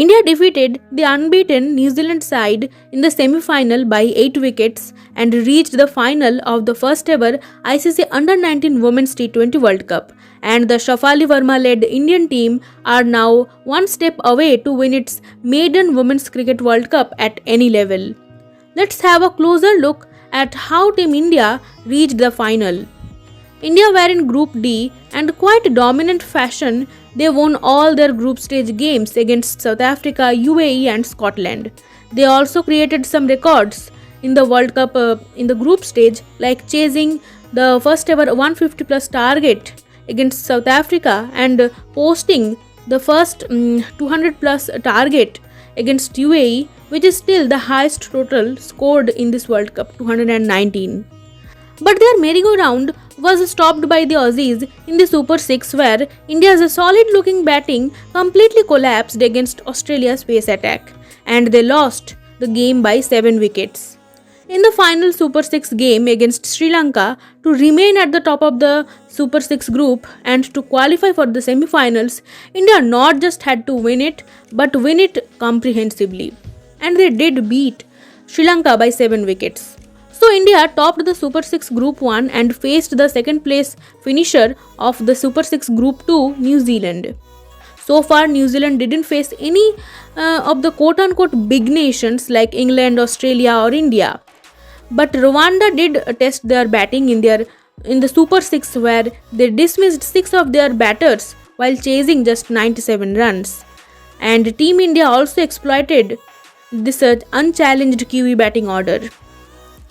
India defeated the unbeaten New Zealand side in the semi-final by 8 wickets and reached the final of the first ever ICC Under-19 Women's T20 World Cup, and the Shafali Verma-led Indian team are now one step away to win its maiden Women's Cricket World Cup at any level. Let's have a closer look at how Team India reached the final. India were in Group D and quite dominant fashion. They won all their group stage games against South Africa, UAE and Scotland. They also created some records in the World Cup in the group stage, like chasing the first ever 150 plus target against South Africa and posting the first 200 plus target against UAE, which is still the highest total scored in this World Cup, 219. But their merry-go-round was stopped by the Aussies in the Super 6, where India's solid-looking batting completely collapsed against Australia's pace attack, and they lost the game by 7 wickets. In the final Super 6 game against Sri Lanka, to remain at the top of the Super 6 group and to qualify for the semi-finals, India not just had to win it, but win it comprehensively. And they did beat Sri Lanka by 7 wickets. So India topped the Super 6 Group 1 and faced the second place finisher of the Super 6 Group 2, New Zealand. So far, New Zealand didn't face any of the quote-unquote big nations like England, Australia or India. But Rwanda did test their batting in the Super 6, where they dismissed 6 of their batters while chasing just 97 runs. And Team India also exploited this unchallenged Kiwi batting order.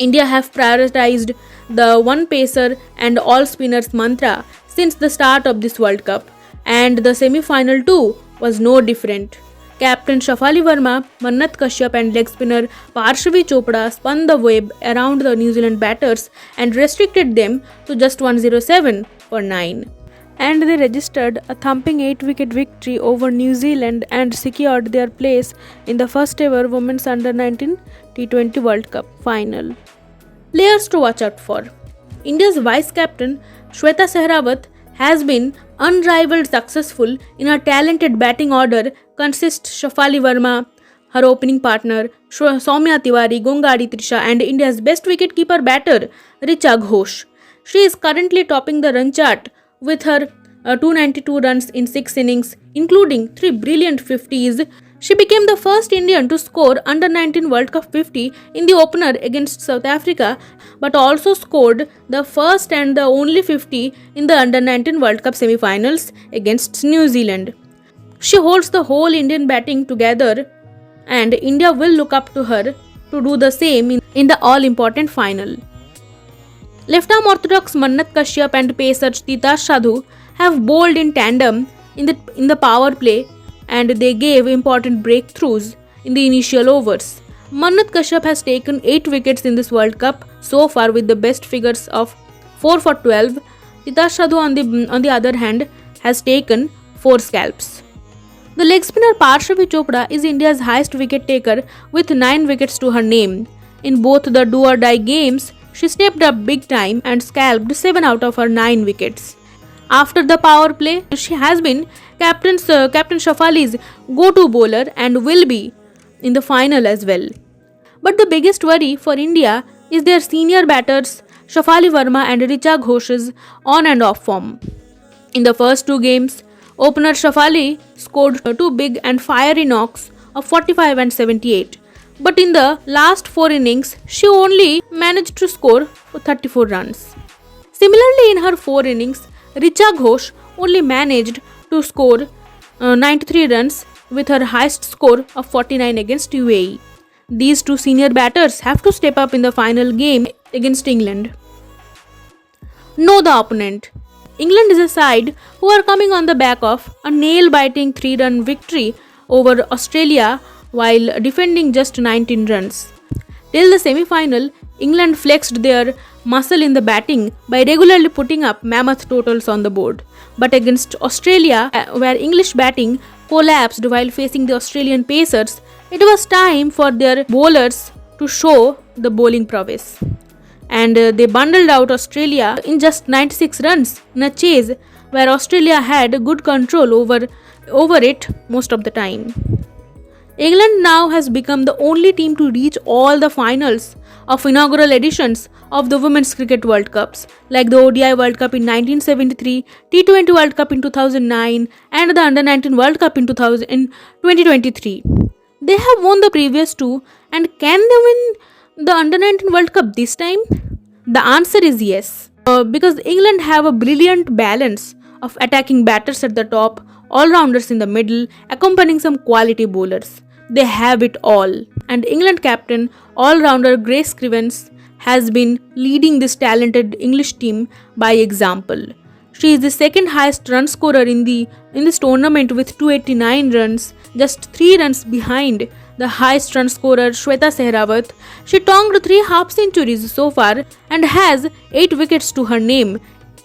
India have prioritized the one pacer and all spinners mantra since the start of this World Cup, and the semi-final too was no different. Captain Shafali Verma, Mannat Kashyap and leg spinner Parshavi Chopra spun the web around the New Zealand batters and restricted them to just 107 for 9. And they registered a thumping 8-wicket victory over New Zealand and secured their place in the first ever Women's Under-19 T20 World Cup final. Players to watch out for. India's vice-captain Shweta Sehrawat has been unrivaled successful in her talented batting order consists Shafali Verma, her opening partner Soumya Tiwari, Gongadi Trisha and India's best wicketkeeper batter Richa Ghosh. She is currently topping the run chart with her 292 runs in 6 innings, including 3 brilliant 50s. She became the first Indian to score Under-19 World Cup 50 in the opener against South Africa, but also scored the first and the only 50 in the Under-19 World Cup semi-finals against New Zealand. She holds the whole Indian batting together, and India will look up to her to do the same in the all-important final. Left-arm orthodox Mannat Kashyap and pacer Titash Sadhu have bowled in tandem in the power play, and they gave important breakthroughs in the initial overs. Mannat Kashyap has taken 8 wickets in this World Cup so far with the best figures of 4 for 12. Titash Sadhu on the other hand has taken 4 scalps. The leg spinner Parshavi Chopra is India's highest wicket taker with 9 wickets to her name. In both the do-or-die games, she stepped up big time and scalped 7 out of her 9 wickets. After the power play, she has been Captain Shafali's go-to bowler and will be in the final as well. But the biggest worry for India is their senior batters Shafali Verma and Richa Ghosh's on and off form. In the first 2 games, opener Shafali scored 2 big and fiery knocks of 45 and 78. But in the last 4 innings, she only managed to score 34 runs. Similarly, in her 4 innings, Richa Ghosh only managed to score 93 runs with her highest score of 49 against UAE. These 2 senior batters have to step up in the final game against England. Know the opponent. England is a side who are coming on the back of a nail-biting 3-run victory over Australia while defending just 19 runs. Till the semi-final, England flexed their muscle in the batting by regularly putting up mammoth totals on the board. But against Australia, where English batting collapsed while facing the Australian pacers, it was time for their bowlers to show the bowling prowess. And they bundled out Australia in just 96 runs in a chase where Australia had good control over it most of the time. England now has become the only team to reach all the finals of inaugural editions of the Women's Cricket World Cups, like the ODI World Cup in 1973, T20 World Cup in 2009, and the Under 19 World Cup in 2023. They have won the previous two, and can they win the Under 19 World Cup this time? The answer is yes. Because England have a brilliant balance of attacking batters at the top, all-rounders in the middle, accompanying some quality bowlers. They have it all. And England captain, all-rounder Grace Scrivens has been leading this talented English team by example. She is the second highest run scorer in this tournament with 289 runs, just 3 runs behind the highest run scorer Shweta Sehrawat. She tonged 3 half centuries so far and has 8 wickets to her name,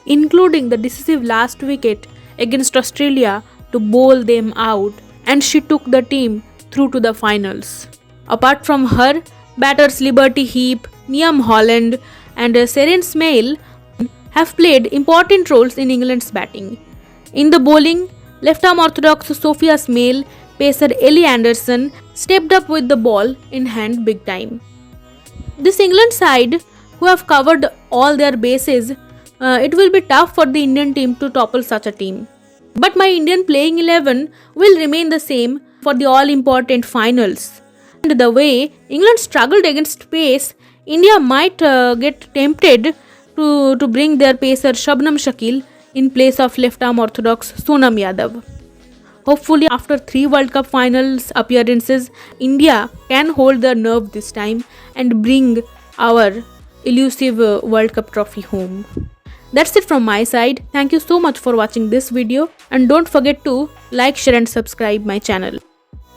including the decisive last wicket against Australia to bowl them out, and she took the team through to the finals. Apart from her, batters Liberty Heap, Niam Holland, and Seren Smail have played important roles in England's batting. In the bowling, left-arm orthodox Sophia Smail, pacer Ellie Anderson stepped up with the ball in hand big time. This England side, who have covered all their bases, it will be tough for the Indian team to topple such a team. But my Indian playing 11 will remain the same for the all-important finals. And the way England struggled against pace, India might get tempted to bring their pacer Shabnam Shakil in place of left-arm orthodox Sonam Yadav. Hopefully, after 3 World Cup finals appearances, India can hold their nerve this time and bring our elusive World Cup trophy home. That's it from my side. Thank you so much for watching this video, and don't forget to like, share and subscribe my channel.